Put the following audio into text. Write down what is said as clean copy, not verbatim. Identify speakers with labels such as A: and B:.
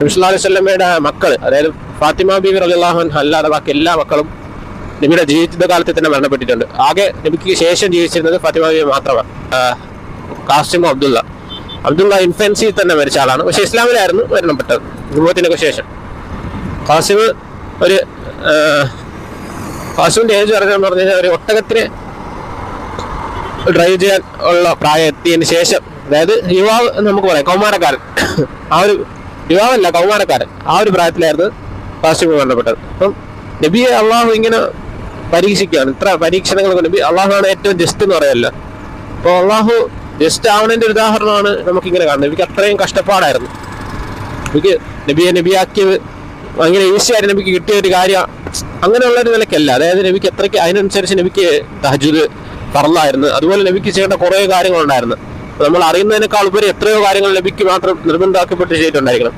A: നബി സല്ലല്ലാഹു അലൈഹി വസല്ലമയുടെ മക്കൾ, അതായത് ഫാത്തിമ ബീവി റളിയല്ലാഹു അൻഹ അല്ലാതെ ബാക്കി എല്ലാ മക്കളും നബിയുടെ ജീവിതകാലത്തിൽ തന്നെ മരണപ്പെട്ടിട്ടുണ്ട്. ആകെ നബിക്ക് ശേഷം ജീവിച്ചിരുന്നത് ഫാത്തിമ ബീവി മാത്രമാണ്. ഖാസിം അബ്ദുള്ള ഇൻഫൻസിയിൽ തന്നെ മരിച്ച ആളാണ്. പക്ഷെ ഇസ്ലാമിലായിരുന്നു മരണപ്പെട്ടത് നുബുവത്തിനൊക്കെ ശേഷം. ഖാസിമിന്റെ ഏജ് പറഞ്ഞു കഴിഞ്ഞാൽ ഒരു ഒട്ടകത്തിന് ഡ്രൈവ് ചെയ്യാൻ ഉള്ള പ്രായം എത്തിയതിന് ശേഷം, അതായത് യുവാവ് നമുക്ക് പറയാം, കൗമാരക്കാരൻ, ആ ഒരു യുവാവല്ല കൗമാരക്കാരൻ, ആ ഒരു പ്രായത്തിലായിരുന്നു ഖാസിം മരണപ്പെട്ടത്. അപ്പം നബിയെ അള്ളാഹു ഇങ്ങനെ പരീക്ഷിക്കുകയാണ്. ഇത്ര പരീക്ഷണങ്ങൾ കൊണ്ട് അള്ളാഹുവാണ് ഏറ്റവും ജസ്റ്റ് എന്ന് പറയല്ലോ. അപ്പോൾ അള്ളാഹു ജസ്റ്റ് ആവണതിന്റെ ഒരു ഉദാഹരണമാണ് നമുക്കിങ്ങനെ കാണുന്നത്. നബിക്ക് അത്രയും കഷ്ടപ്പാടായിരുന്നു. നബിക്ക് നബിയെ നബിയാക്കിയത് ഭയങ്കര ഈസിയായിട്ട് നബിക്ക് കിട്ടിയ ഒരു കാര്യം അങ്ങനെയുള്ളൊരു നിലയ്ക്കല്ല. അതായത് നബിക്ക് എത്രയ്ക്ക് അതിനനുസരിച്ച് നബിക്ക് തഹജ്ജുദ് ഫർളായിരുന്നു. അതുപോലെ നബിക്ക് ചെയ്യേണ്ട കുറേ കാര്യങ്ങളുണ്ടായിരുന്നു. നമ്മൾ അറിയുന്നതിനേക്കാൾ ഉപരി എത്രയോ കാര്യങ്ങൾ നബിക്ക് മാത്രം നിർബന്ധമാക്കപ്പെട്ട് ചെയ്തിട്ടുണ്ടായിരിക്കണം.